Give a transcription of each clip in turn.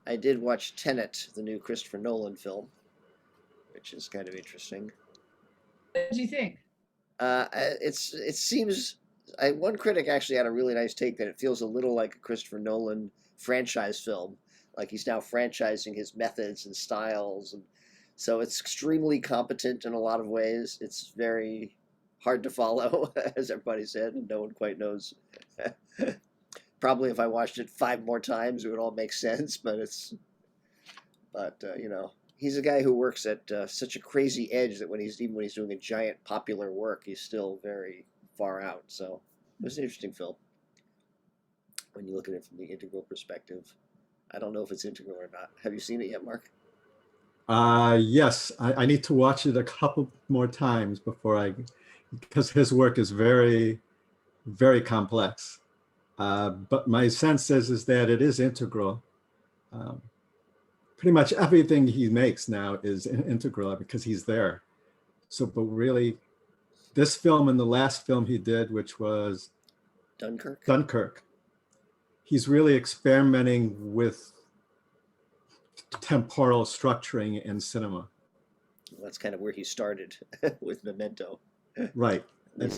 I did watch Tenet, the new Christopher Nolan film, which is kind of interesting. What did you think? It seems one critic actually had a really nice take that it feels a little like a Christopher Nolan franchise film, like he's now franchising his methods and styles, and so it's extremely competent in a lot of ways. It's very hard to follow, as everybody said, and no one quite knows. Probably if I watched it 5 more times, it would all make sense. But you know, he's a guy who works at such a crazy edge that even when he's doing a giant popular work, he's still very far out. So it was an interesting film when you look at it from the integral perspective. I don't know if it's integral or not. Have you seen it yet, Mark? Yes, I need to watch it a couple more times because his work is very, very complex. But my sense is that it is integral. Pretty much everything he makes now is integral because he's there. So, but really, this film and the last film he did, which was Dunkirk, he's really experimenting with temporal structuring in cinema. Well, that's kind of where he started with Memento. Right,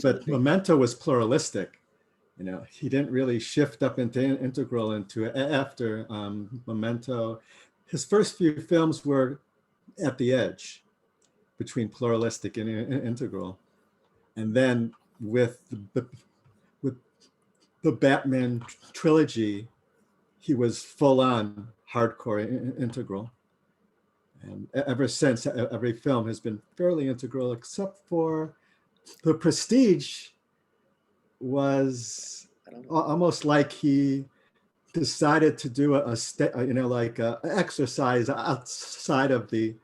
but Memento was pluralistic. You know, he didn't really shift up into integral after Memento. His first few films were at the edge between pluralistic and integral. And then with the Batman trilogy, he was full on hardcore integral. And ever since, every film has been fairly integral, except for The Prestige was almost like he decided to do a exercise outside of the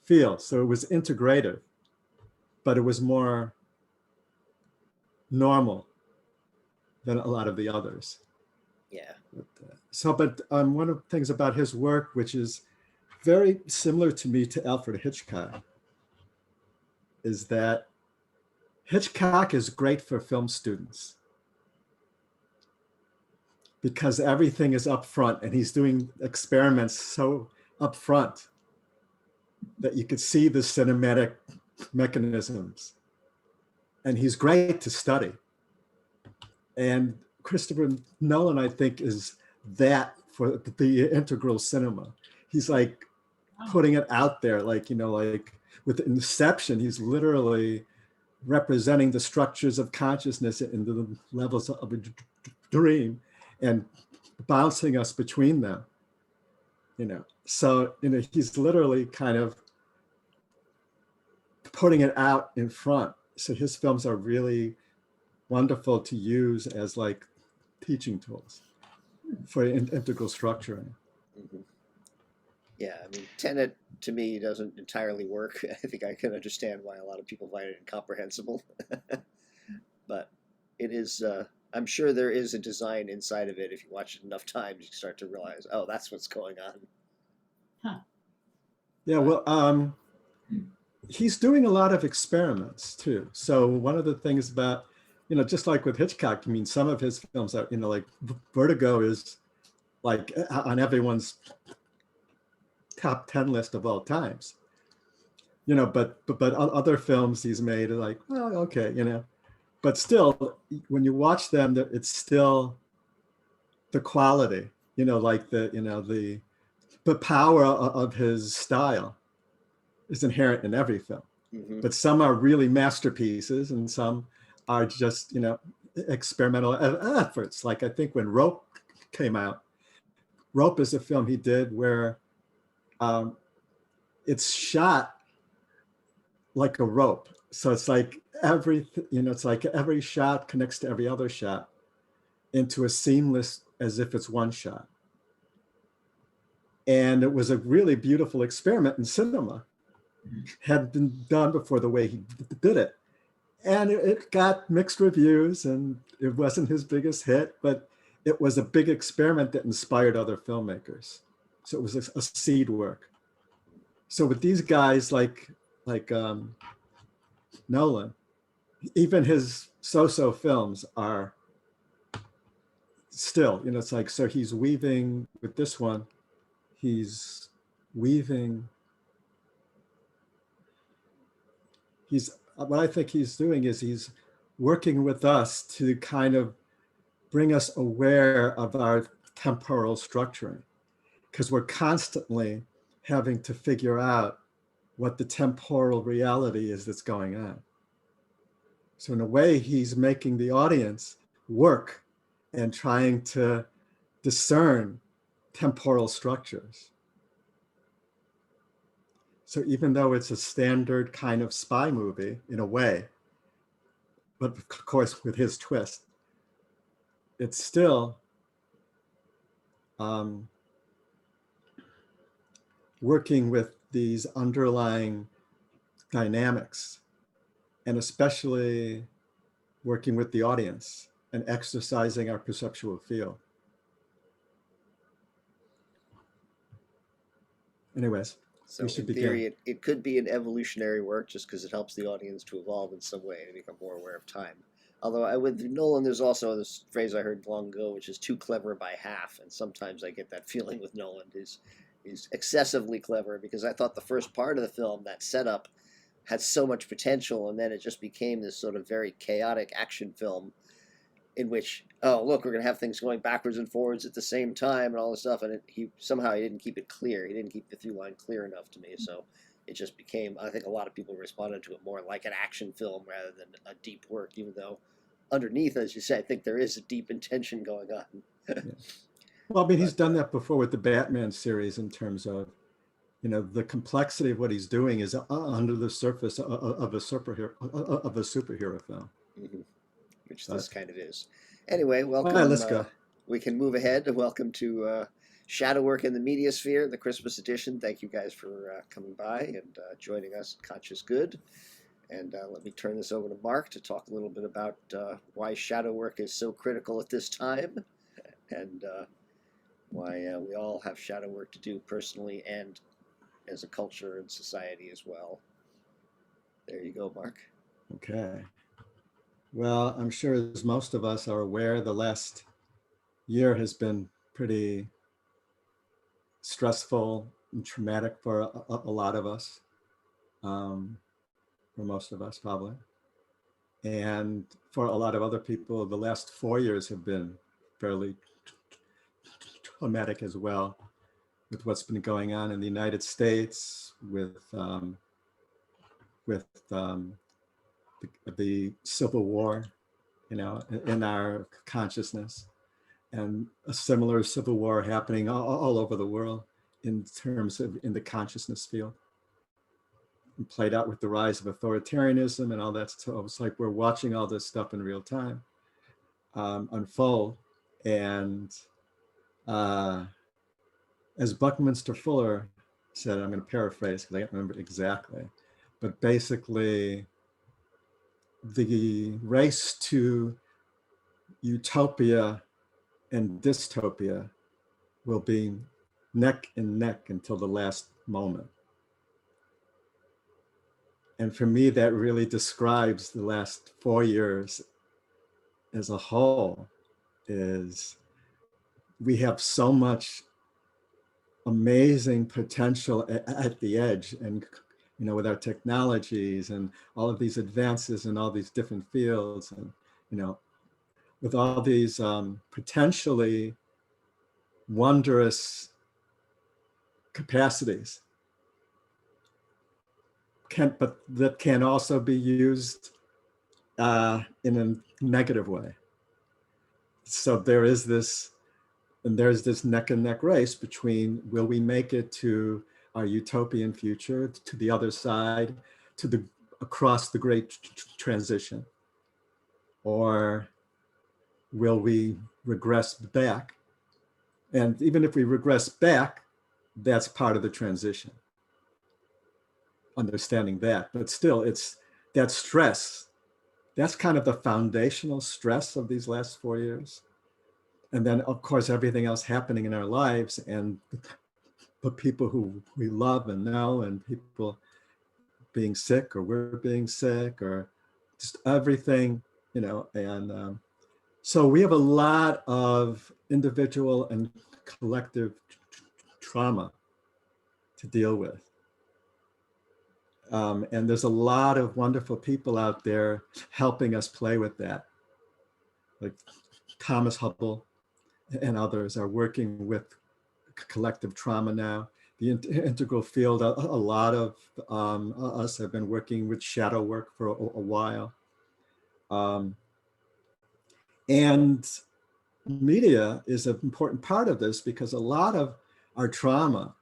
field. So it was integrative, but it was more normal than a lot of the others. Yeah. But one of the things about his work, which is very similar to me to Alfred Hitchcock, is that Hitchcock is great for film students because everything is up front and he's doing experiments so up front that you could see the cinematic mechanisms. And he's great to study. And Christopher Nolan, I think, is that for the integral cinema. He's like putting it out there, like, you know, like with Inception, he's literally representing the structures of consciousness in the levels of a dream and bouncing us between them, you know. So, you know, he's literally kind of putting it out in front. So his films are really wonderful to use as like teaching tools for integral structuring. Mm-hmm. Yeah, I mean, Tenet to me doesn't entirely work. I think I can understand why a lot of people find it incomprehensible. But it is, I'm sure there is a design inside of it. If you watch it enough times, you start to realize, oh, that's what's going on. Huh. Yeah, well, he's doing a lot of experiments too. So one of the things about, you know, just like with Hitchcock, I mean, some of his films are, you know, like Vertigo is like on everyone's top 10 list of all times, you know, but other films he's made are like, well, okay, you know, but still, when you watch them, it's still the quality, you know, like the power of his style is inherent in every film. Mm-hmm. But some are really masterpieces and some are just, you know, experimental efforts. Like I think when Rope came out, Rope is a film he did where it's shot like a rope. So it's like it's like every shot connects to every other shot into a seamless, as if it's one shot. And it was a really beautiful experiment in cinema. Had been done before the way he did it. And it got mixed reviews and it wasn't his biggest hit, but it was a big experiment that inspired other filmmakers. So it was a seed work. So with these guys like Nolan, even his so-so films are still, it's like, so he's weaving with this one, he's weaving, what I think he's doing is he's working with us to kind of bring us aware of our temporal structuring, because we're constantly having to figure out what the temporal reality is that's going on. So in a way, he's making the audience work and trying to discern temporal structures. So even though it's a standard kind of spy movie in a way, but of course with his twist, it's still working with these underlying dynamics, and especially working with the audience and exercising our perceptual field. Anyways, So we should in theory, begin. it could be an evolutionary work just because it helps the audience to evolve in some way and become more aware of time. Although with Nolan, there's also this phrase I heard long ago, which is too clever by half. And sometimes I get that feeling with Nolan. He's excessively clever, because I thought the first part of the film, that setup, had so much potential, and then it just became this sort of very chaotic action film in which, oh, look, we're going to have things going backwards and forwards at the same time and all this stuff. And he didn't keep it clear. He didn't keep the through line clear enough to me. So it just became, I think a lot of people responded to it more like an action film rather than a deep work, even though underneath, as you say, I think there is a deep intention going on. Yeah. Well, I mean, he's done that before with the Batman series in terms of, the complexity of what he's doing is under the surface of a superhero film. Mm-hmm. Which this kind of is. Anyway, welcome. All right, let's go. We can move ahead. Welcome to Shadow Work in the Mediasphere, the Christmas edition. Thank you guys for coming by and joining us at Conscious Good. And let me turn this over to Mark to talk a little bit about why shadow work is so critical at this time, and why we all have shadow work to do personally and as a culture and society as well. There you go, Mark. Okay. Well, I'm sure as most of us are aware, the last year has been pretty stressful and traumatic for a lot of us, for most of us probably. And for a lot of other people, the last 4 years have been fairly traumatic as well, with what's been going on in the United States, with the Civil War, in our consciousness, and a similar civil war happening all over the world in terms of in the consciousness field, and played out with the rise of authoritarianism and all that. So it's like we're watching all this stuff in real time unfold. And as Buckminster Fuller said, I'm going to paraphrase because I can't remember exactly, but basically the race to utopia and dystopia will be neck and neck until the last moment. And for me, that really describes the last 4 years as a whole. Is we have so much amazing potential at the edge, and with our technologies and all of these advances in all these different fields, and with all these potentially wondrous capacities, but that can also be used in a negative way. So there's this neck and neck race between, will we make it to our utopian future, to the other side, across the great transition, or will we regress back? And even if we regress back, that's part of the transition, understanding that. But still, it's that stress. That's kind of the foundational stress of these last 4 years. And then, of course, everything else happening in our lives, and the people who we love and know, and people being sick, or we're being sick, or just everything, and So we have a lot of individual and collective trauma to deal with. And there's a lot of wonderful people out there helping us play with that. Like Thomas Hubble and others are working with collective trauma now. The integral field, a lot of us have been working with shadow work for a while. And media is an important part of this because a lot of our trauma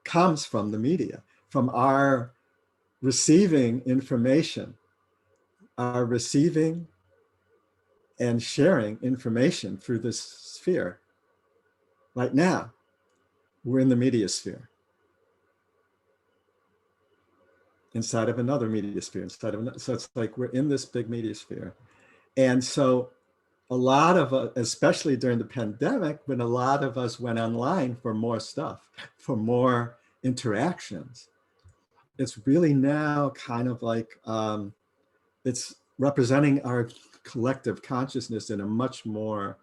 comes from the media, from our receiving information, our receiving and sharing information through this sphere. Right now, we're in the media sphere, inside of another media sphere, inside of another. So it's like we're in this big media sphere. And so a lot of us, especially during the pandemic, when a lot of us went online for more stuff, for more interactions, it's really now kind of like, it's representing our collective consciousness in a much more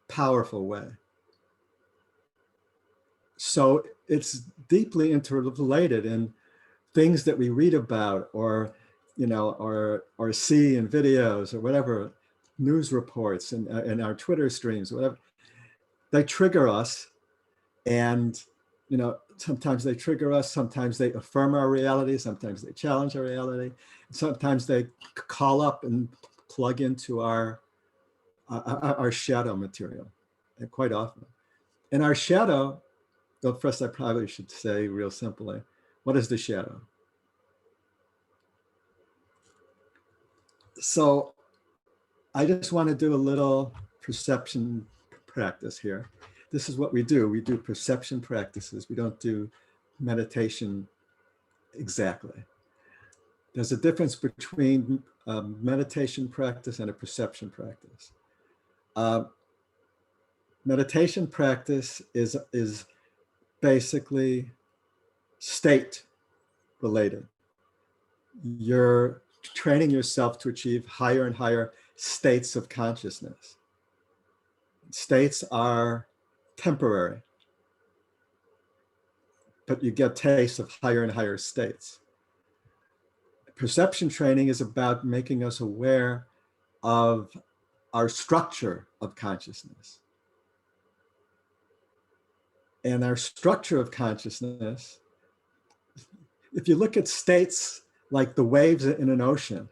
powerful way. So it's deeply interrelated, and things that we read about or see in videos or whatever, news reports and our Twitter streams, whatever, they trigger us. And sometimes they trigger us, sometimes they affirm our reality, sometimes they challenge our reality, sometimes they call up and plug into our shadow material, and quite often. And our shadow, well, first I probably should say real simply, what is the shadow? So I just want to do a little perception practice here. This is what we do. We do perception practices. We don't do meditation exactly. There's a difference between a meditation practice and a perception practice. Meditation practice is basically state related. You're training yourself to achieve higher and higher states of consciousness. States are temporary, but you get tastes of higher and higher states. Perception training is about making us aware of our structure of consciousness. And our structure of consciousness, if you look at states like the waves in an ocean,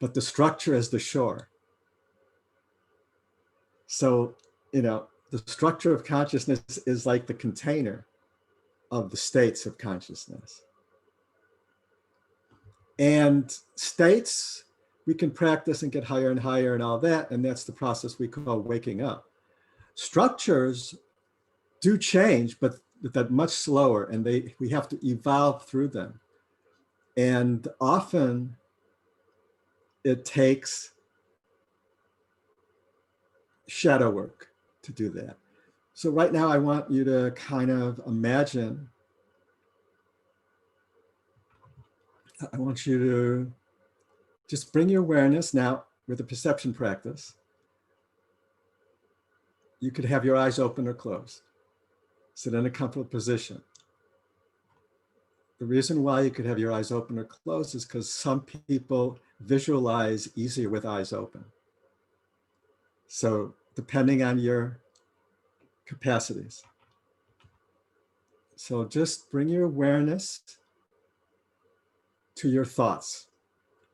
but the structure is the shore. So, the structure of consciousness is like the container of the states of consciousness. And states, we can practice and get higher and higher and all that, and that's the process we call waking up. Structures do change, but that much slower, and we have to evolve through them. And often it takes shadow work to do that. So right now I want you to kind of imagine, I want you to just bring your awareness now with a perception practice. You could have your eyes open or closed. Sit in a comfortable position. The reason why you could have your eyes open or closed is because some people visualize easier with eyes open. So depending on your capacities. So just bring your awareness to your thoughts.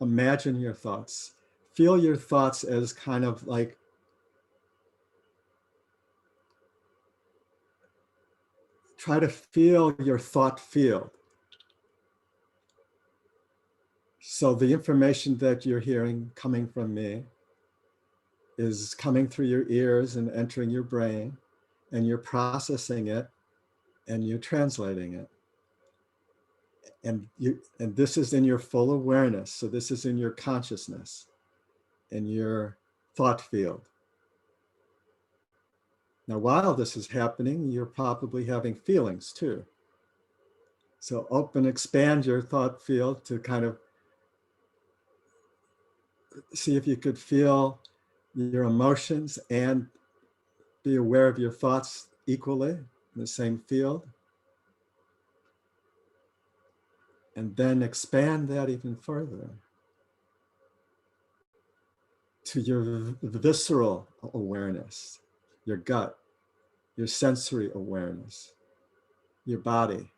Imagine your thoughts. Feel your thoughts as kind of like try to feel your thought field. So the information that you're hearing coming from me is coming through your ears and entering your brain, and you're processing it and you're translating it. And this is in your full awareness. So this is in your consciousness, in your thought field. Now, while this is happening, you're probably having feelings too. So expand your thought field to kind of see if you could feel your emotions and be aware of your thoughts equally in the same field. And then expand that even further to your visceral awareness, your gut, your sensory awareness, your body.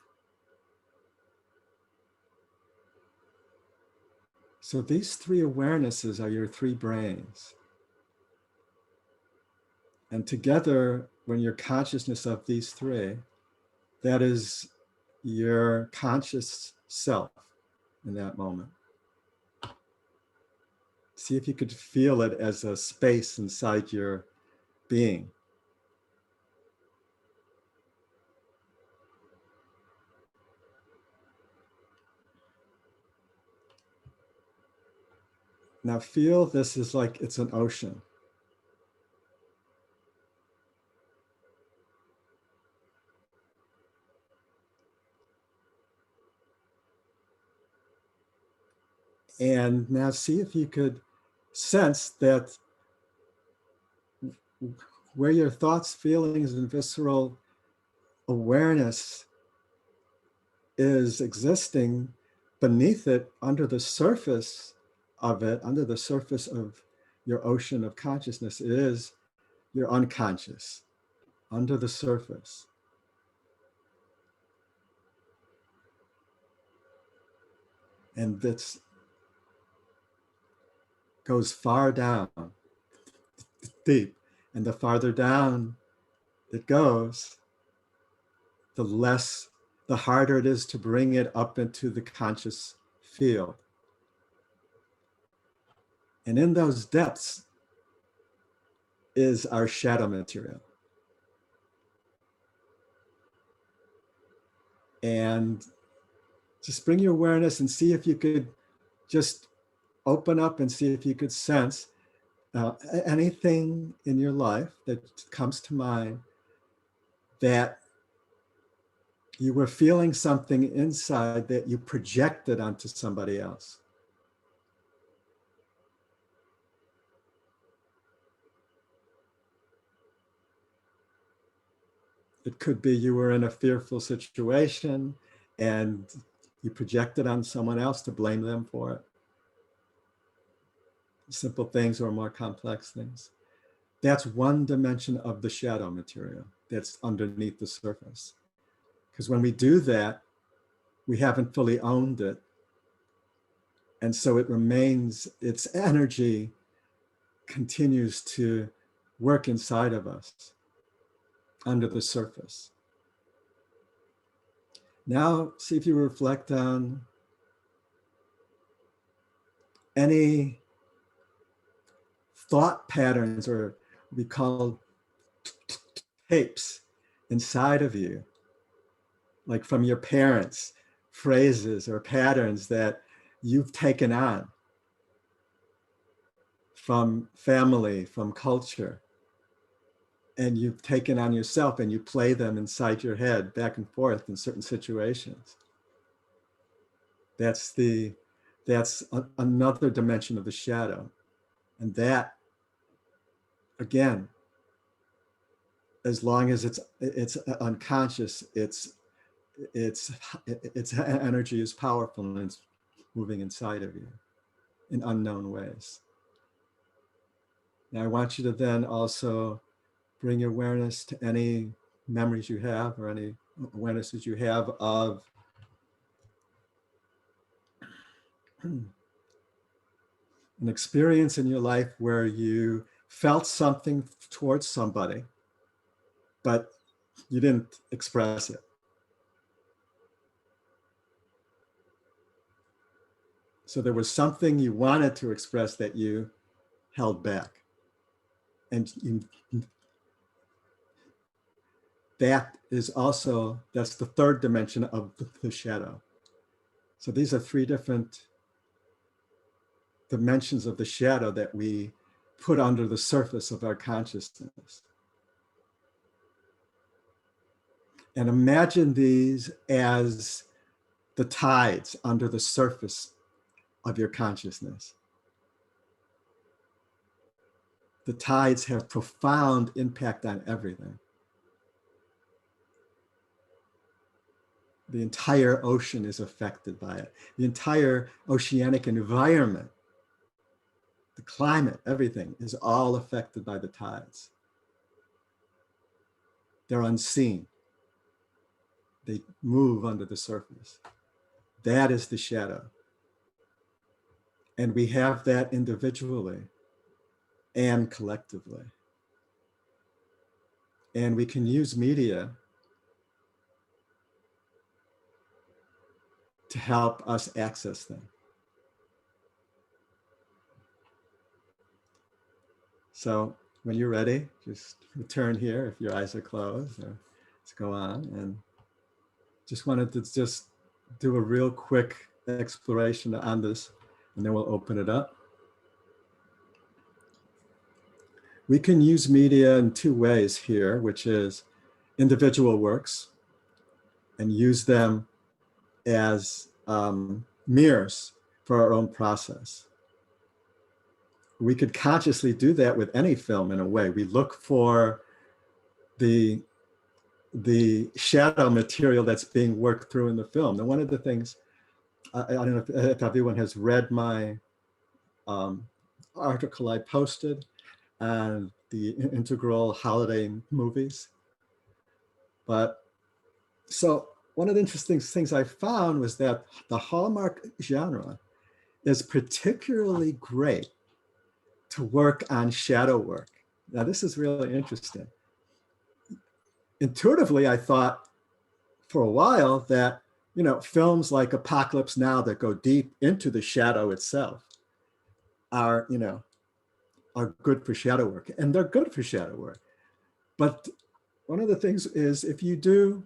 So these three awarenesses are your three brains. And together, when you're consciousness of these three, that is your conscious self in that moment. See if you could feel it as a space inside your being. Now feel this is like it's an ocean. And now see if you could sense that where your thoughts, feelings, and visceral awareness is existing, beneath it, under the surface of it, under the surface of your ocean of consciousness, is your unconscious, under the surface. And this goes far down, deep. And the farther down it goes, the harder it is to bring it up into the conscious field. And in those depths is our shadow material. And just bring your awareness and see if you could just open up and see if you could sense anything in your life that comes to mind that you were feeling something inside that you projected onto somebody else. It could be you were in a fearful situation and you projected on someone else to blame them for it. Simple things or more complex things. That's one dimension of the shadow material that's underneath the surface. Because when we do that, we haven't fully owned it. And so it remains, its energy continues to work inside of us, under the surface. Now, see if you reflect on any thought patterns, or we call tapes inside of you, like from your parents, phrases or patterns that you've taken on from family, from culture, and you've taken on yourself and you play them inside your head back and forth in certain situations. That's another dimension of the shadow. And that, again, as long as it's unconscious, its energy is powerful and it's moving inside of you in unknown ways. Now I want you to then also bring your awareness to any memories you have or any awarenesses you have of an experience in your life where you felt something towards somebody, but you didn't express it. So there was something you wanted to express that you held back. And that's the third dimension of the shadow. So these are three different dimensions of the shadow that we put under the surface of our consciousness. And imagine these as the tides under the surface of your consciousness. The tides have profound impact on everything. The entire ocean is affected by it. The entire oceanic environment, the climate, everything is all affected by the tides. They're unseen. They move under the surface. That is the shadow. And we have that individually and collectively. And we can use media to help us access them. So when you're ready, just return here if your eyes are closed, or let's go on. And just wanted to just do a real quick exploration on this, and then we'll open it up. We can use media in two ways here, which is individual works, and use them as mirrors for our own process. We could consciously do that with any film in a way. We look for the shadow material that's being worked through in the film. And one of the things, I don't know if everyone has read my article I posted on the integral holiday movies. But so one of the interesting things I found was that the Hallmark genre is particularly great to work on shadow work. Now, this is really interesting. Intuitively, I thought for a while that, films like Apocalypse Now that go deep into the shadow itself are good for shadow work, and they're good for shadow work. But one of the things is, if you do,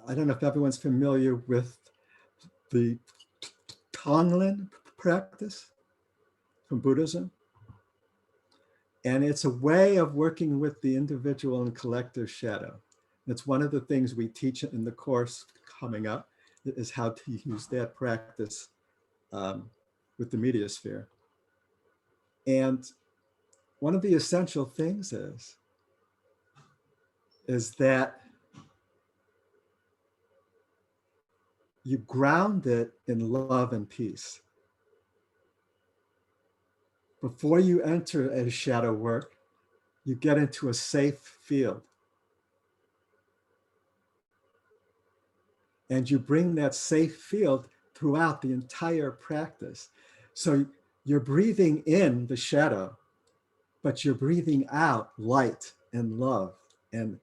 I don't know if everyone's familiar with the Tonglen practice from Buddhism. And it's a way of working with the individual and collective shadow. It's one of the things we teach in the course coming up, is how to use that practice with the Mediasphere. And one of the essential things is that you ground it in love and peace. Before you enter a shadow work, you get into a safe field. And you bring that safe field throughout the entire practice. So you're breathing in the shadow, but you're breathing out light and love and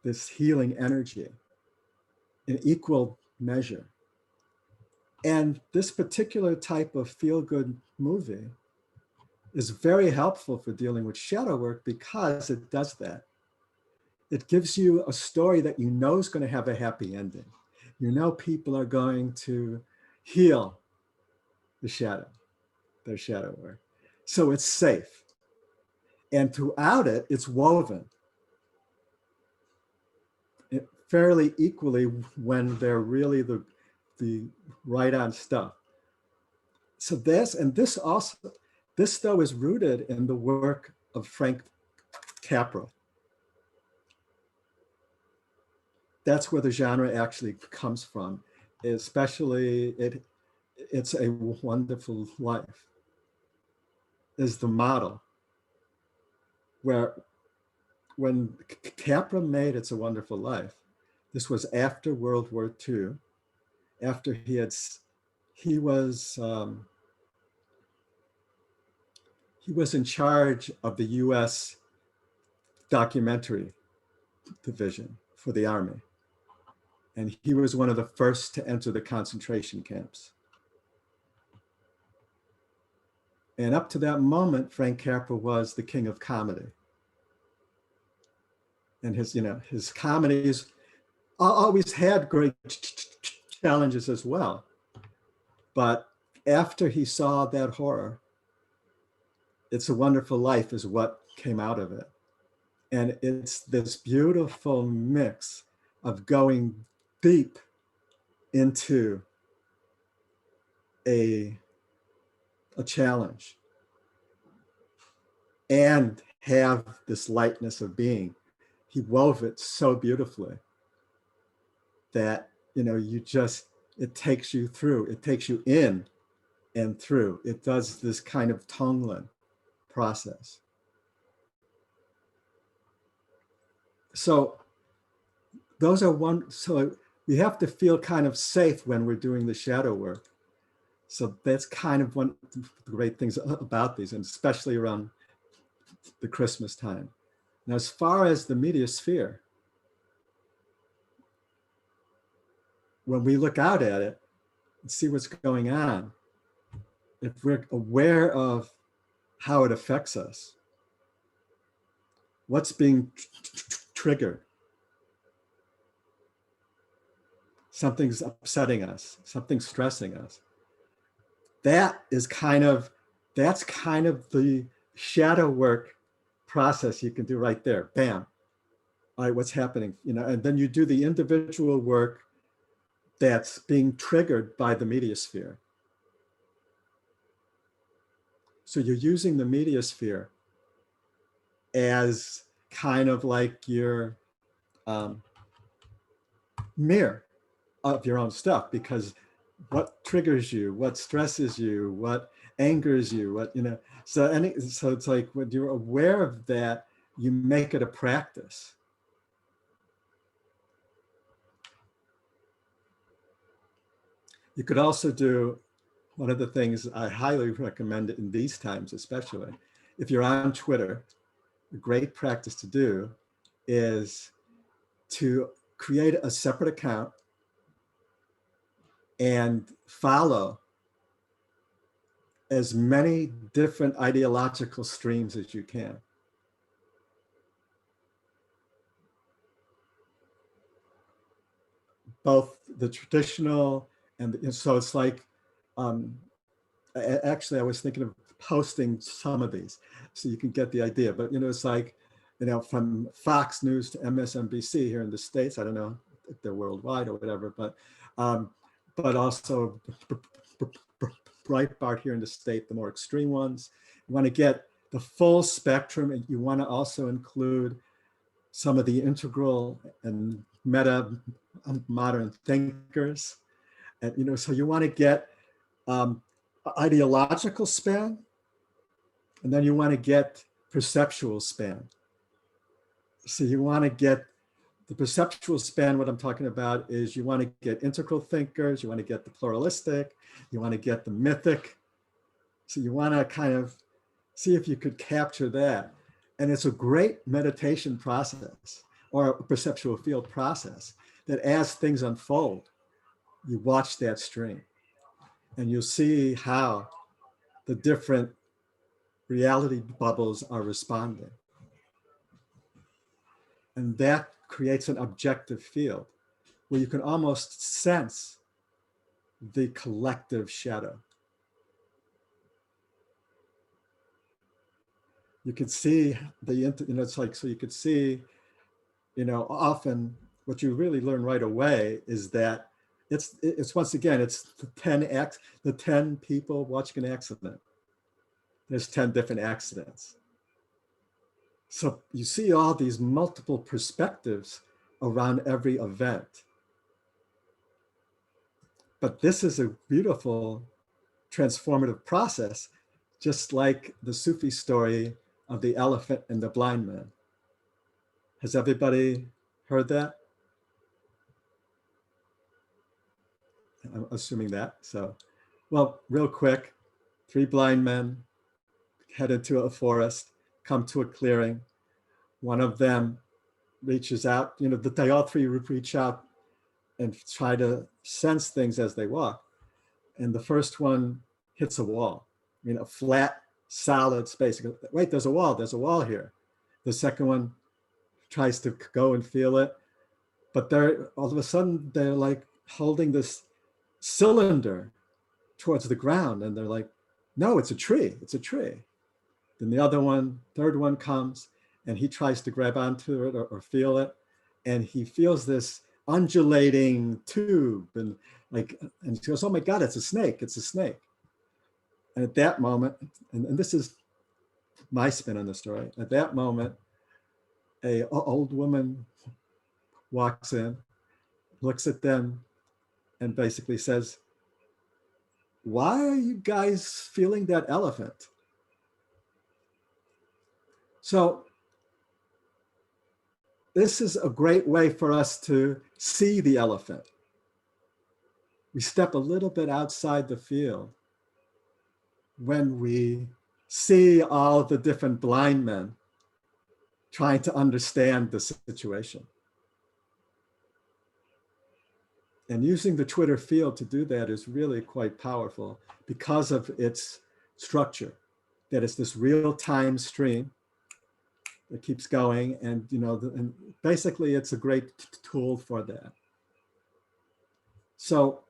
this healing energy in equal measure. And this particular type of feel-good movie is very helpful for dealing with shadow work because it does that. It gives you a story that you know is going to have a happy ending. You know people are going to heal the shadow, their shadow work. So it's safe. And throughout it, it's woven fairly equally when they're really the right on stuff. So this though is rooted in the work of Frank Capra. That's where the genre actually comes from, especially It's a Wonderful Life is the model, where when Capra made It's a Wonderful Life, this was after World War II, after he was in charge of the US documentary division for the army. And he was one of the first to enter the concentration camps. And up to that moment, Frank Capra was the king of comedy. And his comedies always had great challenges as well. But after he saw that horror, It's a Wonderful Life is what came out of it. And it's this beautiful mix of going deep into a challenge and have this lightness of being. He wove it so beautifully that, you just, it takes you through, it takes you in and through. It does this kind of Tonglen process. So those are so we have to feel kind of safe when we're doing the shadow work. So that's kind of one of the great things about these, and especially around the Christmas time. Now, as far as the media sphere, when we look out at it and see what's going on, if we're aware of how it affects us, what's being triggered, something's upsetting us, something's stressing us, that's kind of the shadow work process you can do right there. Bam. All right, what's happening? And then you do the individual work that's being triggered by the media sphere. So you're using the media sphere as kind of like your mirror of your own stuff, because what triggers you, what stresses you, what angers you, so it's like when you're aware of that, you make it a practice. You could also do one of the things I highly recommend in these times, especially if you're on Twitter, a great practice to do is to create a separate account and follow as many different ideological streams as you can. Both the traditional and so it's like, actually I was thinking of posting some of these so you can get the idea, but it's like, from Fox News to MSNBC here in the States, I don't know if they're worldwide or whatever, but also Breitbart here in the state, the more extreme ones. You want to get the full spectrum, and you want to also include some of the integral and meta modern thinkers. And so you want to get ideological span, and then you want to get perceptual span. So you want to get the perceptual span. What I'm talking about is you want to get integral thinkers, you want to get the pluralistic, you want to get the mythic. So you want to kind of see if you could capture that. And it's a great meditation process or a perceptual field process that as things unfold, you watch that stream and you'll see how the different reality bubbles are responding. And that creates an objective field where you can almost sense the collective shadow. You can see it's like, so you could see, often what you really learn right away is that it's once again, it's the 10 people watching an accident. There's 10 different accidents. So you see all these multiple perspectives around every event. But this is a beautiful transformative process, just like the Sufi story of the elephant and the blind man. Has everybody heard that? I'm assuming that. So, well, real quick, 3 blind men head into a forest, come to a clearing. One of them reaches out, they all 3 reach out and try to sense things as they walk. And the first one hits a wall, a flat, solid space. Goes, wait, there's a wall here. The second one tries to go and feel it, but all of a sudden they're like holding this cylinder towards the ground, and they're like, no, it's a tree. Then the third one comes, and he tries to grab onto it or feel it, and he feels this undulating tube, and he goes, oh my God, it's a snake. And at that moment, and this is my spin on the story. At that moment, a old woman walks in, looks at them, and basically says, "Why are you guys feeling that elephant?" So this is a great way for us to see the elephant. We step a little bit outside the field when we see all the different blind men trying to understand the situation. And using the Twitter field to do that is really quite powerful because of its structure, that it's this real-time stream that keeps going, and and basically it's a great tool for that. So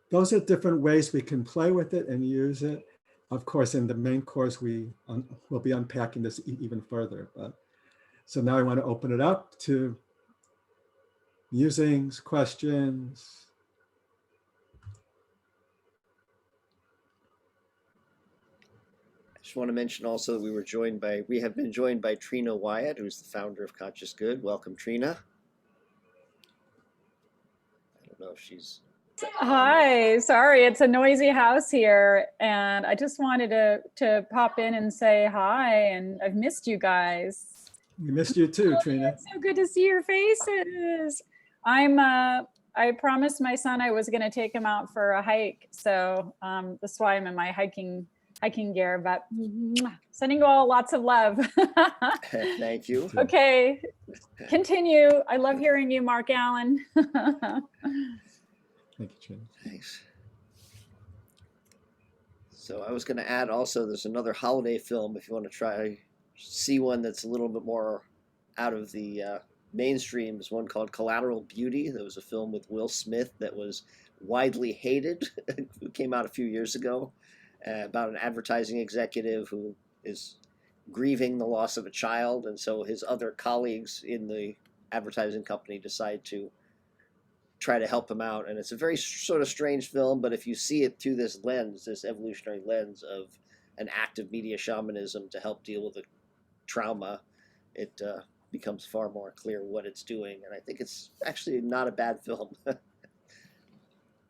those are different ways we can play with it and use it. Of course, in the main course, we'll be unpacking this even further. But so now I want to open it up to musings, questions. I just want to mention also that we have been joined by Trina Wyatt, who's the founder of Conscious Good. Welcome, Trina. I don't know if she's... Hi, sorry, it's a noisy house here, and I just wanted to pop in and say hi, and I've missed you guys. We missed you too, Trina. It's so good to see your faces. I promised my son I was going to take him out for a hike, so that's why I'm in my hiking gear, but sending you all lots of love. Thank you. Okay, continue. I love hearing you, Mark Allen. Thank you, Trina. Thanks. So I was going to add also, there's another holiday film if you want to see one that's a little bit more out of the mainstream. There's one called Collateral Beauty. There was a film with Will Smith that was widely hated. It came out a few years ago about an advertising executive who is grieving the loss of a child, and so his other colleagues in the advertising company decide to try to help him out. And it's a very sort of strange film, but if you see it through this lens, this evolutionary lens of an act of media shamanism to help deal with the trauma, it becomes far more clear what it's doing. And I think it's actually not a bad film.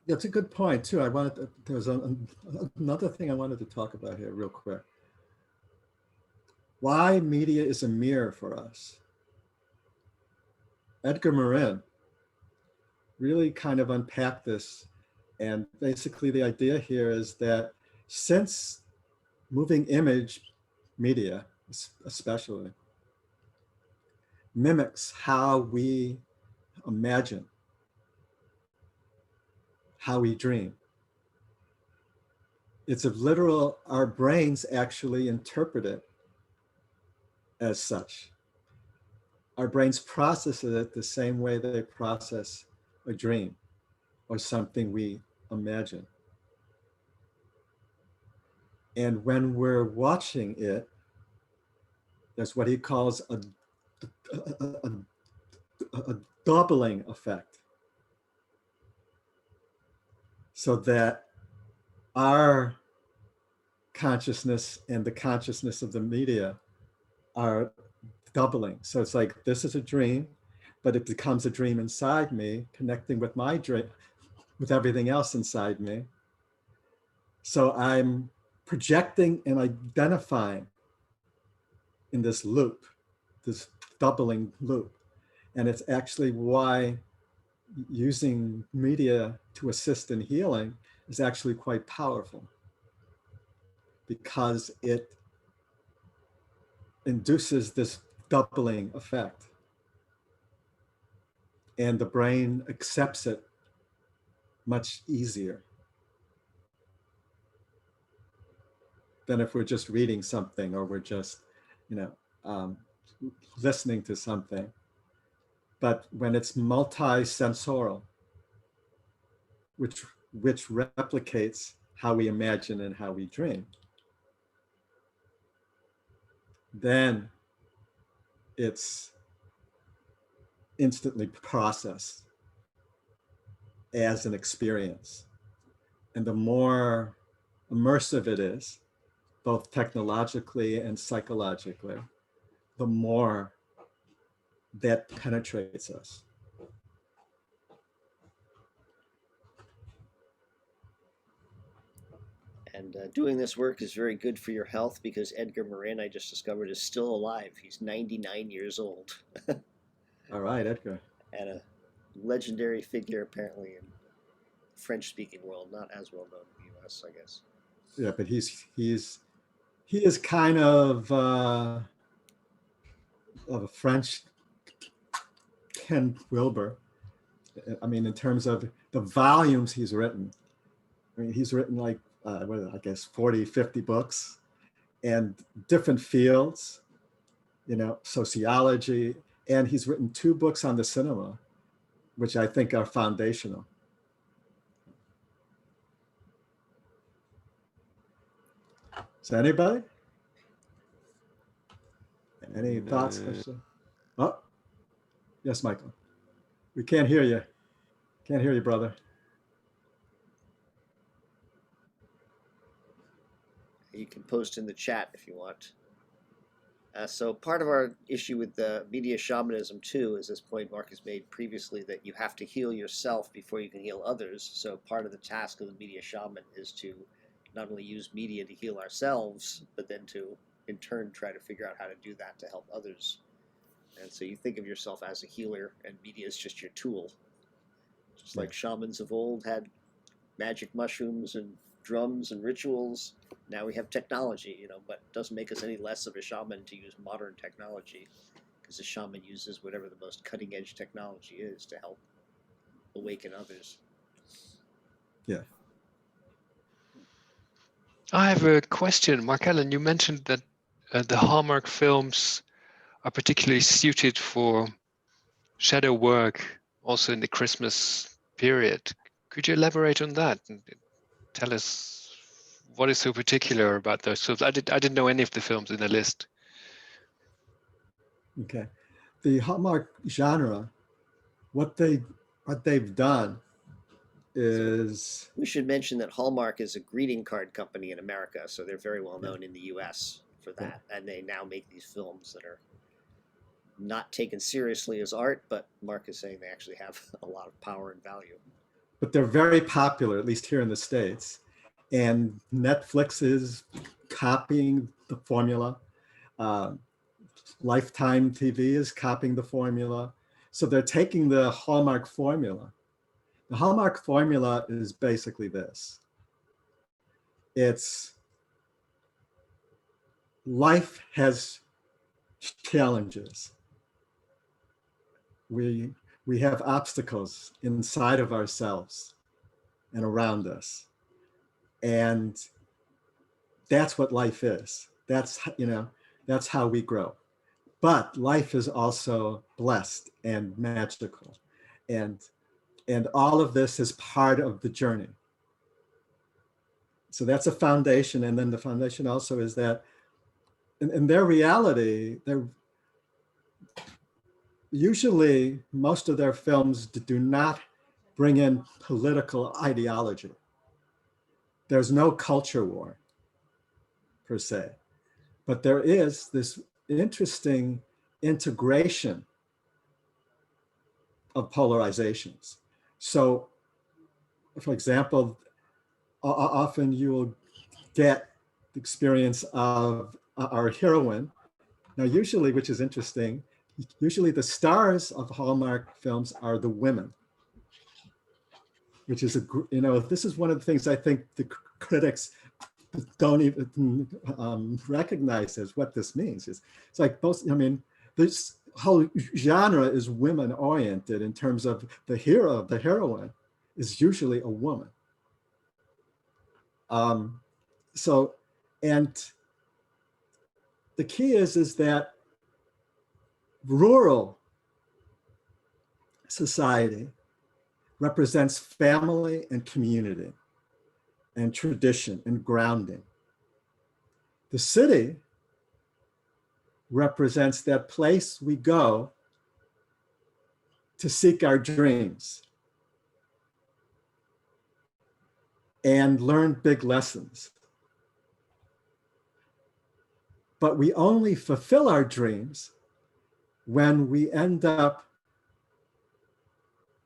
That's a good point too. There's another thing I wanted to talk about here real quick. Why media is a mirror for us. Edgar Morin really kind of unpacked this. And basically the idea here is that since moving image media, especially, mimics how we imagine, how we dream, it's a literal, our brains actually interpret it as such. Our brains process it the same way they process a dream or something we imagine. And when we're watching it, there's what he calls a doubling effect. So that our consciousness and the consciousness of the media are doubling. So it's like, this is a dream, but it becomes a dream inside me, connecting with my dream, with everything else inside me. So I'm projecting and identifying in this loop, this doubling loop. And it's actually why using media to assist in healing is actually quite powerful, because it induces this doubling effect. And the brain accepts it much easier than if we're just reading something or we're just, listening to something. But when it's multi-sensorial, which replicates how we imagine and how we dream, then it's instantly processed as an experience. And the more immersive it is, both technologically and psychologically, the more that penetrates us. And doing this work is very good for your health because Edgar Morin, I just discovered, is still alive. He's 99 years old. All right, Edgar. And a legendary figure apparently in the French-speaking world, not as well known in the US, I guess. Yeah, but he is kind of a French Ken Wilber. I mean, in terms of the volumes he's written. I mean, he's written like, I guess 40, 50 books and different fields, sociology. And he's written 2 books on the cinema, which I think are foundational. Is there anybody? Any thoughts? Oh, yes, Michael. We can't hear you. Can't hear you, brother. You can post in the chat if you want. So part of our issue with the media shamanism too is this point Mark has made previously that you have to heal yourself before you can heal others. So part of the task of the media shaman is to not only use media to heal ourselves, but then to in turn try to figure out how to do that to help others. And so you think of yourself as a healer and media is just your tool. Just like shamans of old had magic mushrooms and drums and rituals. Now we have technology, but it doesn't make us any less of a shaman to use modern technology because the shaman uses whatever the most cutting edge technology is to help awaken others. Yeah. I have a question. Mark Allen, you mentioned that the Hallmark films are particularly suited for shadow work also in the Christmas period. Could you elaborate on that and tell us what is so particular about those films? I didn't know any of the films in the list. Okay. The Hallmark genre, what they've done is... We should mention that Hallmark is a greeting card company in America, so they're very well known in the US for that. And they now make these films that are not taken seriously as art, but Mark is saying they actually have a lot of power and value. But they're very popular, at least here in the States. And Netflix is copying the formula. Lifetime TV is copying the formula. So they're taking the Hallmark formula. The Hallmark formula is basically this. It's life has challenges. We have obstacles inside of ourselves and around us. And that's what life is. That's how we grow. But life is also blessed and magical. And all of this is part of the journey. So that's a foundation. And then the foundation also is that in their reality, usually most of their films do not bring in political ideology. There's no culture war per se, but there is this interesting integration of polarizations. So, for example, often you will get the experience of our heroine. Now, usually, which is interesting, usually the stars of Hallmark films are the women, which is this is one of the things I think the critics don't even recognize as what this means. It's like this whole genre is women oriented in terms of the heroine is usually a woman. And the key is that rural society represents family and community and tradition and grounding. The city represents that place we go to seek our dreams and learn big lessons. but we only fulfill our dreams when we end up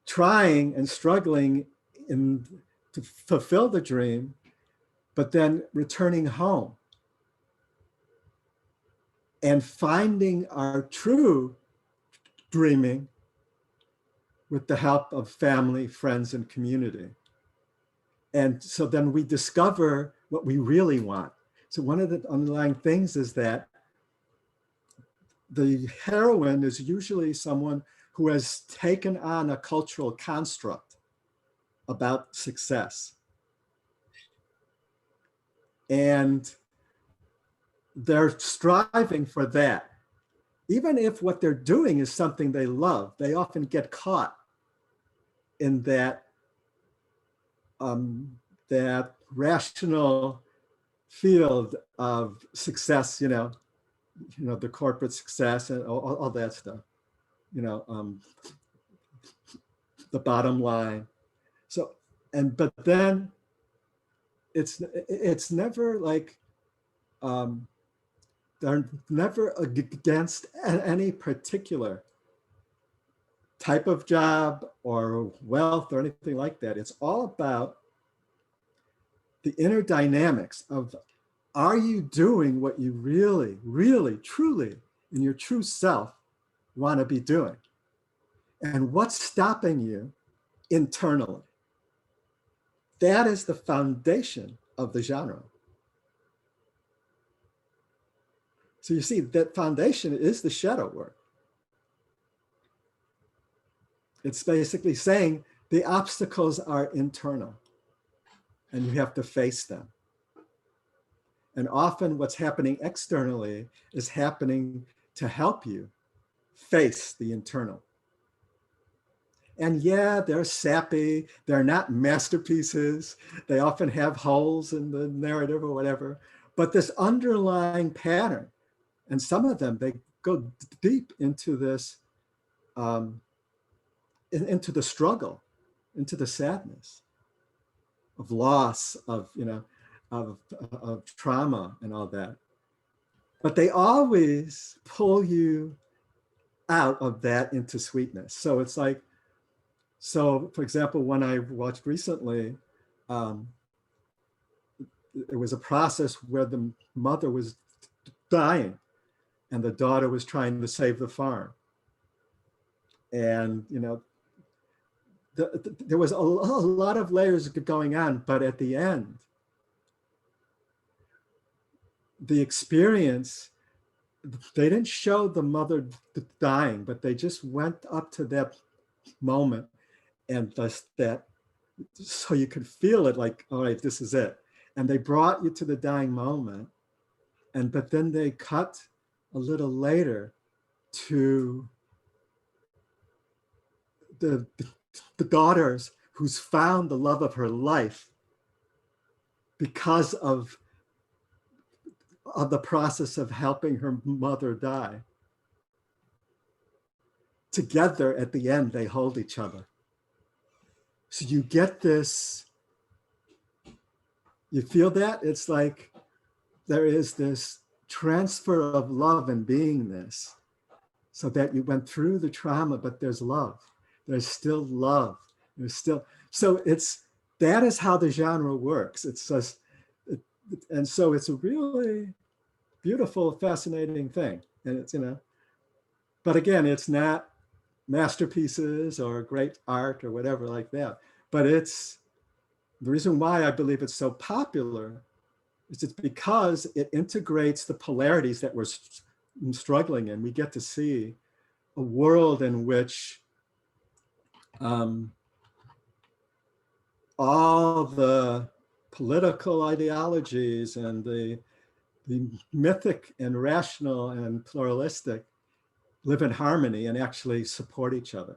trying and struggling to fulfill the dream, but then returning home and finding our true dreaming with the help of family, friends, and community. And so then we discover what we really want. So one of the underlying things is that the heroine is usually someone who has taken on a cultural construct about success. And they're striving for that. Even if what they're doing is something they love, they often get caught in that, that rational field of success, the corporate success and all that stuff, the bottom line. So, but then it's never like, they're never against any particular type of job or wealth or anything like that. It's all about the inner dynamics of, are you doing what you really, really, truly, in your true self want to be doing? And what's stopping you internally? That is the foundation of the genre. So you see, that foundation is the shadow work. It's basically saying the obstacles are internal and you have to face them. And often what's happening externally is happening to help you face the internal. And yeah, they're sappy, they're not masterpieces, they often have holes in the narrative or whatever, but this underlying pattern, and some of them, they go deep into this, into the struggle, into the sadness of loss, of trauma and all that. But they always pull you out of that into sweetness. So it's like, so for example, when I watched recently, it was a process where the mother was dying and the daughter was trying to save the farm. And, there was a lot of layers going on, but at the end, the experience, they didn't show the mother dying, but they just went up to that moment and just that, so you could feel it like, all right, this is it. And they brought you to the dying moment. But then they cut a little later to the daughters who's found the love of her life because of the process of helping her mother die. Together at the end, they hold each other. So you get this, you feel that? It's like there is this transfer of love and beingness, so that you went through the trauma, but there's love. There's still love. There's still, so that is how the genre works. It's just, and so it's a really beautiful, fascinating thing. And it's, but again, it's not masterpieces or great art or whatever like that. But it's, the reason why I believe it's so popular is it's because it integrates the polarities that we're struggling in. We get to see a world in which all the political ideologies and the mythic and rational and pluralistic live in harmony and actually support each other.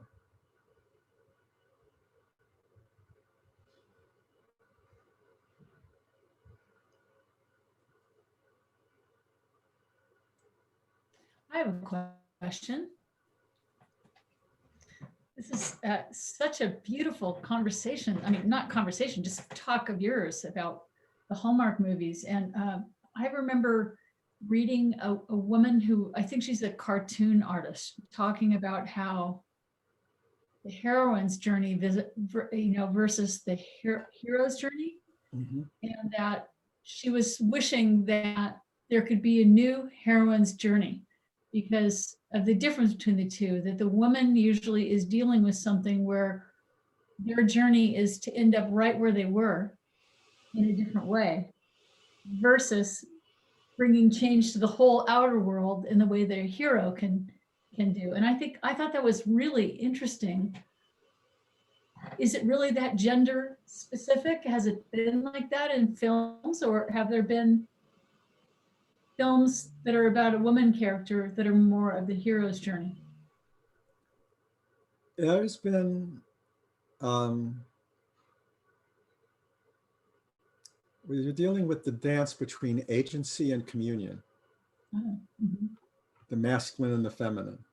I have a question. This is such a beautiful conversation. I mean, not conversation, just talk of yours about the Hallmark movies. And I remember reading a woman who, I think she's a cartoon artist, talking about how the heroine's journey versus the hero's journey, Mhm. and that she was wishing that there could be a new heroine's journey because of the difference between the two, that the woman usually is dealing with something where their journey is to end up right where they were in a different way versus bringing change to the whole outer world in the way that a hero can do. And I thought that was really interesting. Is it really that gender specific? Has it been like that in films, or have there been films that are about a woman character that are more of the hero's journey? There's been, um, well, you're dealing with the dance between agency and communion, Oh, mhm. the masculine and the feminine.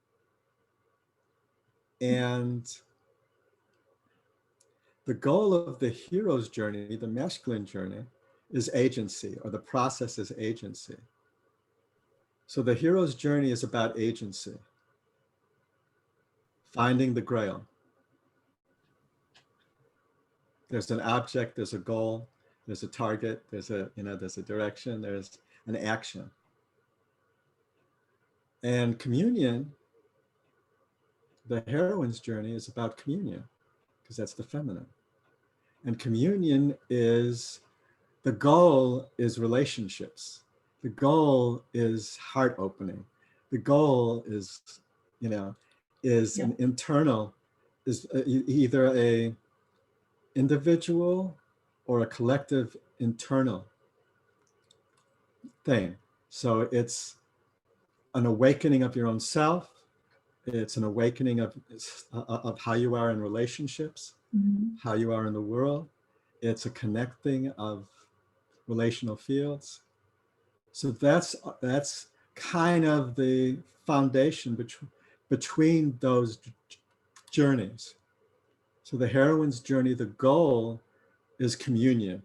And the goal of the hero's journey, the masculine journey, is agency, or the process is agency. So the hero's journey is about agency, finding the grail. There's an object, there's a goal, there's a target, there's a direction, there's an action. And communion, the heroine's journey, is about communion, because that's the feminine. And communion is, the goal is relationships. The goal is heart opening. The goal is, an internal, is either a individual or a collective internal thing. So it's an awakening of your own self. It's an awakening of how you are in relationships, how you are in the world. It's a connecting of relational fields. So that's kind of the foundation between those journeys. So the heroine's journey, the goal is communion,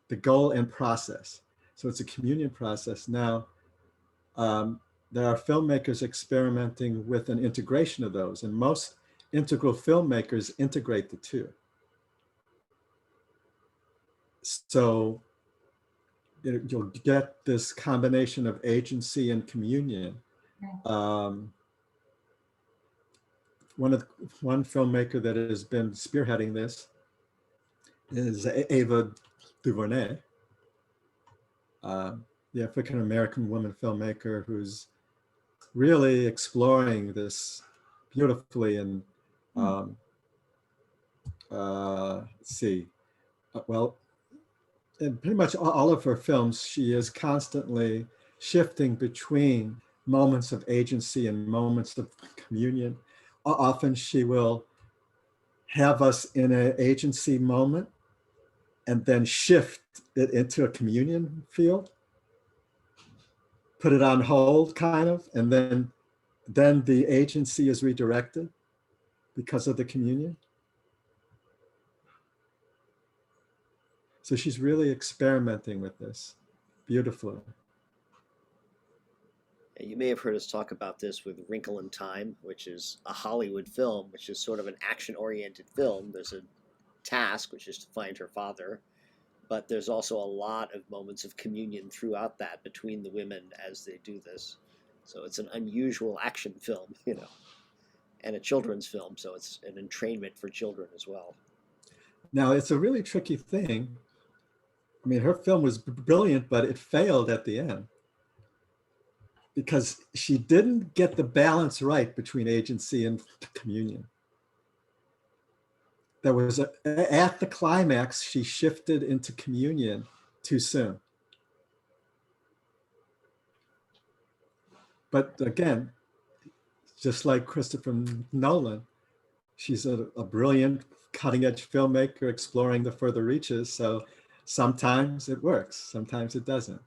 the goal and process. So it's a communion process. Now, there are filmmakers experimenting with an integration of those, and most integral filmmakers integrate the two. So you'll get this combination of agency and communion. One filmmaker that has been spearheading this is Ava DuVernay, the African-American woman filmmaker who's really exploring this beautifully. And let's see, well, in pretty much all of her films, she is constantly shifting between moments of agency and moments of communion. Often she will have us in an agency moment and then shift it into a communion field, put it on hold kind of, and then the agency is redirected because of the communion. So she's really experimenting with this beautifully. You may have heard us talk about this with Wrinkle in Time, which is a Hollywood film, which is sort of an action-oriented film. There's a task, which is to find her father, but there's also a lot of moments of communion throughout that between the women as they do this. So it's an unusual action film, and a children's film, so it's an entrainment for children as well. Now, it's a really tricky thing. I mean, her film was brilliant, but it failed at the end because she didn't get the balance right between agency and communion. There was at the climax, she shifted into communion too soon. But again, just like Christopher Nolan, she's a brilliant cutting edge filmmaker exploring the further reaches. So sometimes it works, sometimes it doesn't,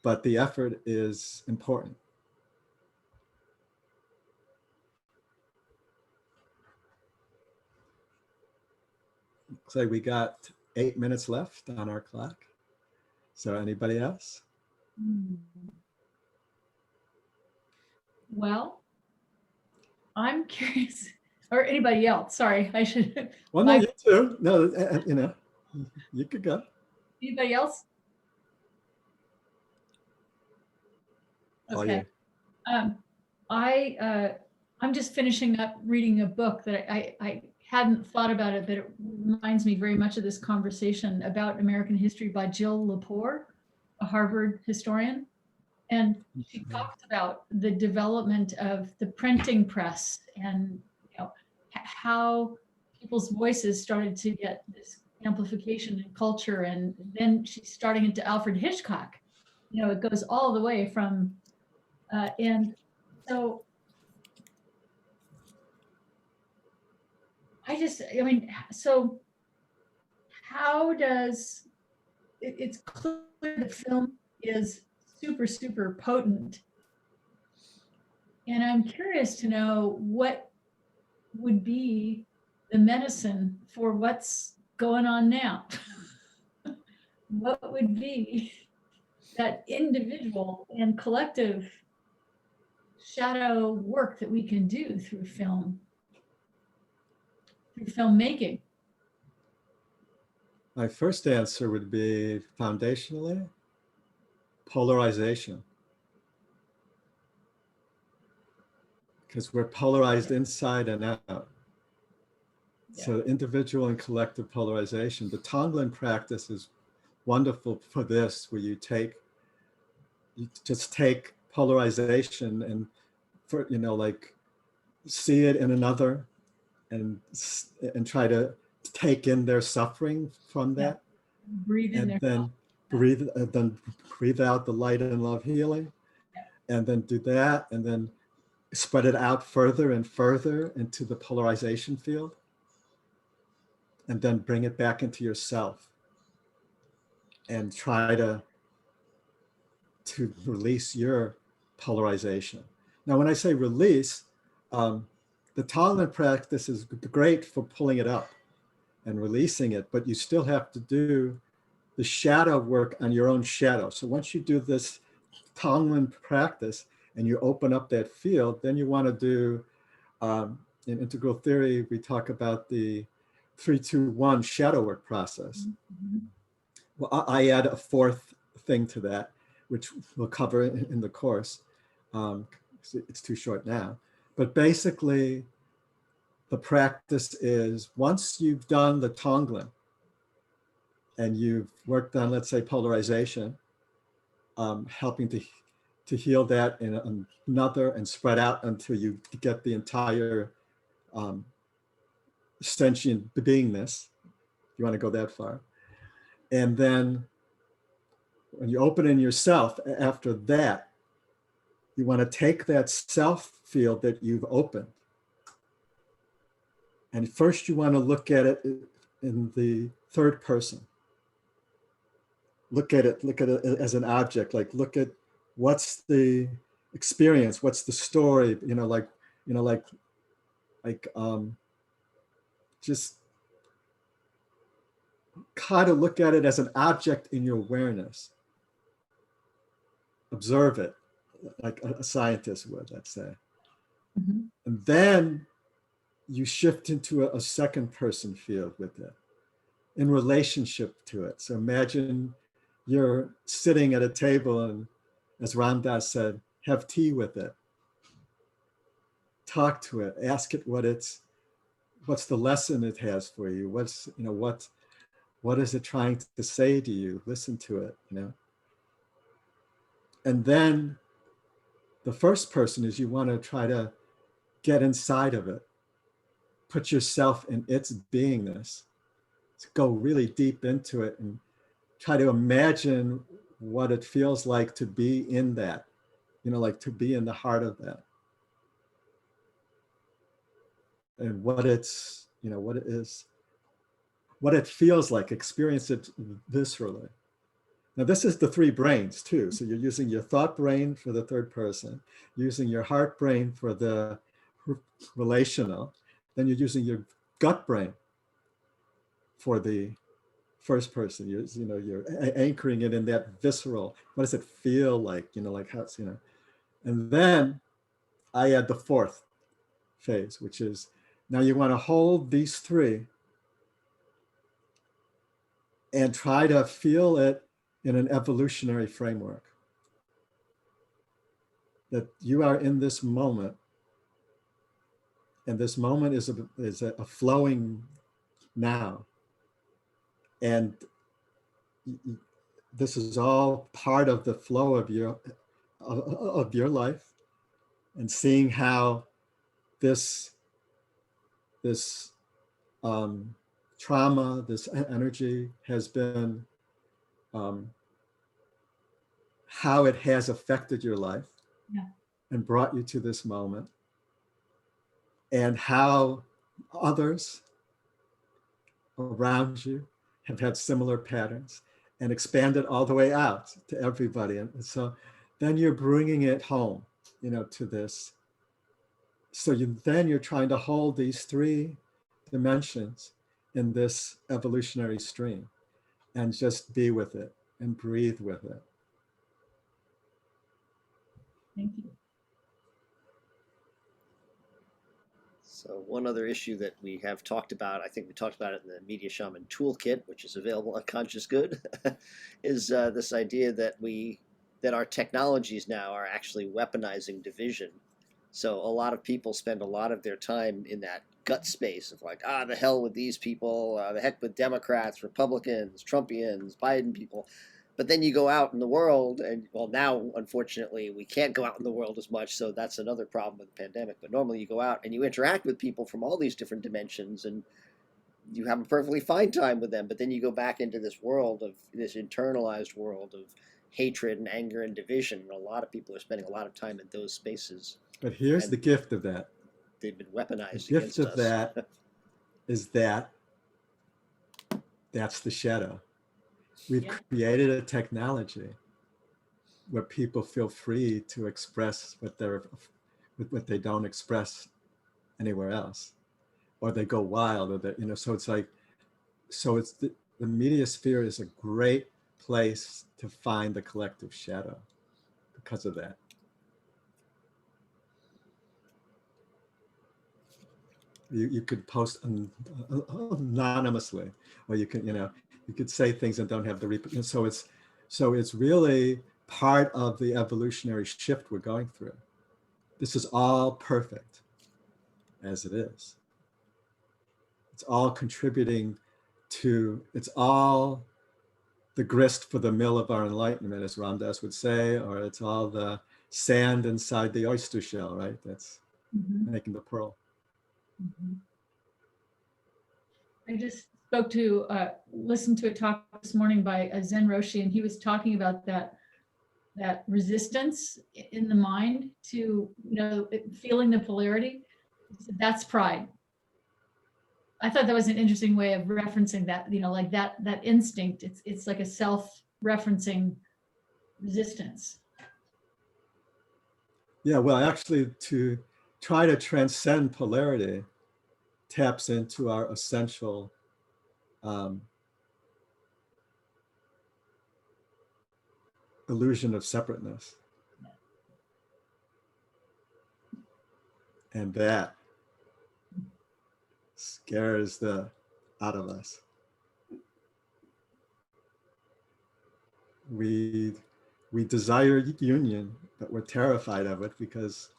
but the effort is important. So we got 8 minutes left on our clock. So anybody else? Hmm. Well, I'm curious, or anybody else, sorry, I should. Well, no, you too. No, you know, you could go. Anybody else? Oh, Okay. yeah. I'm just finishing up reading a book that I hadn't thought about it, but it reminds me very much of this conversation about American history by Jill Lepore, a Harvard historian. And she talks about the development of the printing press and how people's voices started to get this amplification in culture. And then she's starting into Alfred Hitchcock. It goes all the way from and so so how does it's clear that film is super, super potent. And I'm curious to know what would be the medicine for what's going on now. What would be that individual and collective shadow work that we can do through film, through filmmaking? My first answer would be foundationally polarization. Because we're polarized inside and out. So individual and collective polarization. The Tonglen practice is wonderful for this, where you just take polarization and like see it in another and try to take in their suffering from that. Breathe in and then breathe out the light and love healing, and then do that, and then spread it out further and further into the polarization field, and then bring it back into yourself and try to release your polarization. Now, when I say release, the Tonglen practice is great for pulling it up and releasing it, but you still have to do the shadow work on your own shadow. So once you do this Tonglen practice and you open up that field, then you want to do, in integral theory, we talk about the 3-2-1 shadow work process. Mm-hmm. Well, I add a fourth thing to that, which we'll cover in the course. It's too short now. But basically, the practice is, once you've done the Tonglen and you've worked on, let's say, polarization, helping to heal that in another and spread out until you get the entire sentient beingness, if you want to go that far. And then when you open in yourself, after that, you want to take that self field that you've opened. And first you want to look at it in the third person. Look at it as an object, like look at what's the experience, what's the story, just kind of look at it as an object in your awareness. Observe it like a scientist would, let's say. Mm-hmm. And then you shift into a second person field with it in relationship to it. So imagine you're sitting at a table and, as Ramdas said, have tea with it. Talk to it, ask it what's the lesson it has for you? What is it trying to say to you? Listen to it, And then the first person is you want to try to get inside of it, put yourself in its beingness, to go really deep into it and try to imagine what it feels like to be in that, like to be in the heart of that. And what it is, what it feels like, experience it viscerally. Now, this is the three brains too. So you're using your thought brain for the third person, using your heart brain for the relational, then you're using your gut brain for the first person. You're anchoring it in that visceral. What does it feel like? Like how it's, And then I add the fourth phase, which is now you want to hold these three and try to feel it in an evolutionary framework. That you are in this moment, and this moment is a flowing now. And this is all part of the flow of your life, and seeing how this trauma, this energy has been, how it has affected your life, Yeah. and brought you to this moment, and how others around you have had similar patterns, and expanded all the way out to everybody. And so then you're bringing it home, to this. So then you're trying to hold these three dimensions in this evolutionary stream, and just be with it and breathe with it. Thank you. So one other issue that we have talked about, I think we talked about it in the Media Shaman Toolkit, which is available on Conscious Good, is this idea that our technologies now are actually weaponizing division. So a lot of people spend a lot of their time in that gut space of like, the hell with these people, the heck with Democrats, Republicans, Trumpians, Biden people. But then you go out in the world, and well, now unfortunately we can't go out in the world as much, so that's another problem with the pandemic. But normally you go out and you interact with people from all these different dimensions, and you have a perfectly fine time with them. But then you go back into this world of this internalized world of hatred and anger and division. And a lot of people are spending a lot of time in those spaces. But here's And the gift of that. they've been weaponized The against gift of us. that is that's the shadow. We've Yeah. created a technology where people feel free to express what they don't express anywhere else, or they go wild, or that, so it's like, so it's the media sphere is a great place to find the collective shadow because of that. You could post anonymously, or you can, you could say things and don't have the so it's really part of the evolutionary shift we're going through. This is all perfect as it is. It's all contributing to, it's all the grist for the mill of our enlightenment, as Ram Dass would say, or it's all the sand inside the oyster shell, right? That's making the pearl. I just listened to a talk this morning by Zen Roshi, and he was talking about that resistance in the mind to, feeling the polarity. That's pride. I thought that was an interesting way of referencing that, like that instinct. It's like a self-referencing resistance. Yeah, well, actually, to try to transcend polarity taps into our essential illusion of separateness. And that scares the out of us. We desire union, but we're terrified of it because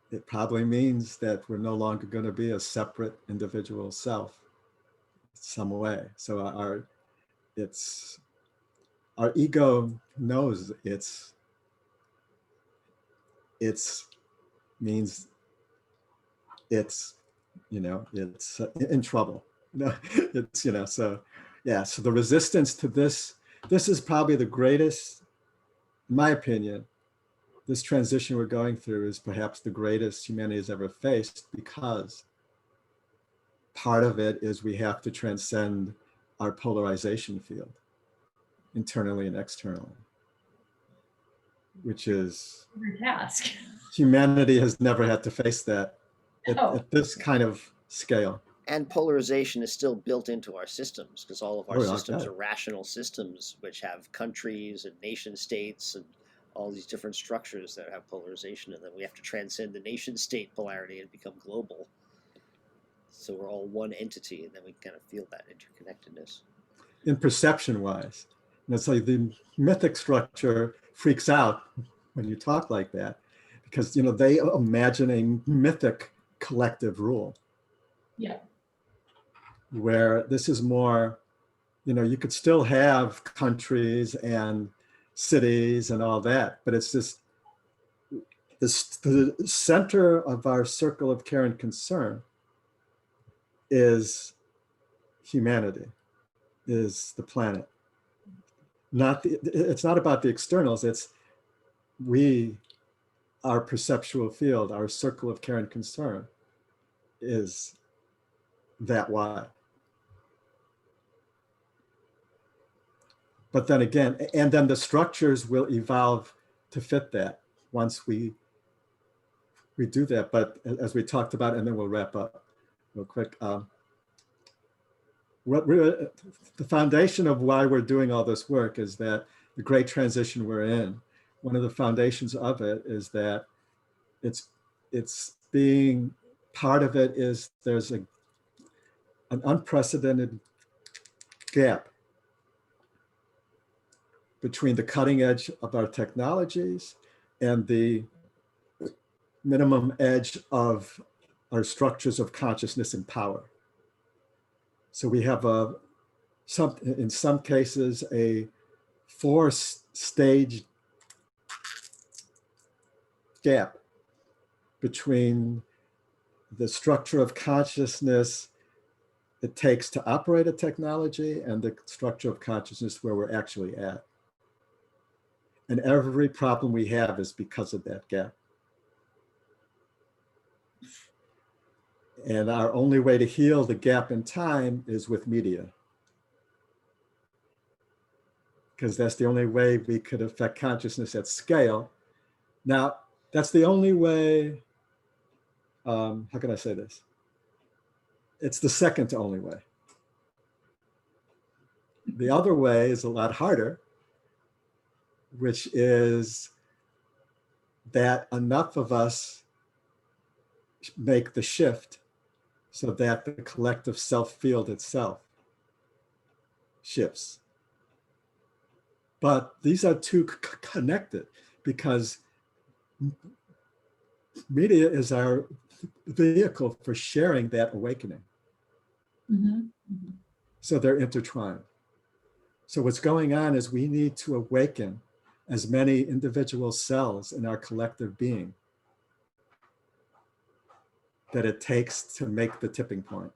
it probably means that we're no longer going to be a separate individual self some way. So our ego knows it's means it's in trouble. It's so yeah. So the resistance to this is probably the greatest, in my opinion. This transition we're going through is perhaps the greatest humanity has ever faced, because part of it is we have to transcend our polarization field, internally and externally, which is Your task. humanity has never had to face that at this kind of scale. And polarization is still built into our systems because all of our Oh, yeah, systems okay. are rational systems which have countries and nation states and all these different structures that have polarization in them. We have to transcend the nation state polarity and become global. So we're all one entity, and then we kind of feel that interconnectedness. In perception wise. And it's like the mythic structure freaks out when you talk like that, because they imagine a mythic collective rule. Yeah. Where this is more, you could still have countries and cities and all that, but it's just the center of our circle of care and concern is humanity, is the planet. It's not about the externals, it's our perceptual field, our circle of care and concern is that wide. But then again, and then the structures will evolve to fit that once we do that. But as we talked about, and then we'll wrap up real quick. The foundation of why we're doing all this work is that the great transition we're in, one of the foundations of it is that it's being part of it is there's an unprecedented gap between the cutting edge of our technologies and the minimum edge of our structures of consciousness and power. So we have in some cases, a 4-stage gap between the structure of consciousness it takes to operate a technology and the structure of consciousness where we're actually at. And every problem we have is because of that gap. And our only way to heal the gap in time is with media. Because that's the only way we could affect consciousness at scale. Now, that's the only way, how can I say this? It's the second to only way. The other way is a lot harder, which is that enough of us make the shift so that the collective self field itself shifts. But these are two connected because media is our vehicle for sharing that awakening. Mm-hmm. Mm-hmm. So they're intertwined. So what's going on is we need to awaken as many individual cells in our collective being that it takes to make the tipping point.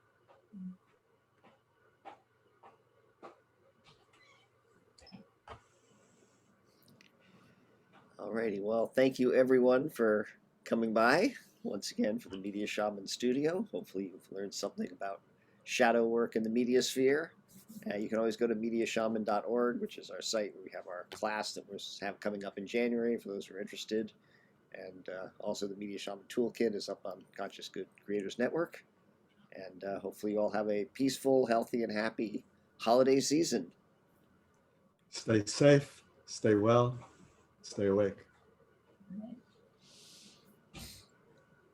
Alrighty, well, thank you everyone for coming by once again for the Media Shaman Studio. Hopefully you've learned something about shadow work in the media sphere. You can always go to mediashaman.org, which is our site where we have our class that we have coming up in January for those who are interested. And also the Media Shaman Toolkit is up on Conscious Good Creators Network. And hopefully you all have a peaceful, healthy, and happy holiday season. Stay safe, stay well, stay awake. Right.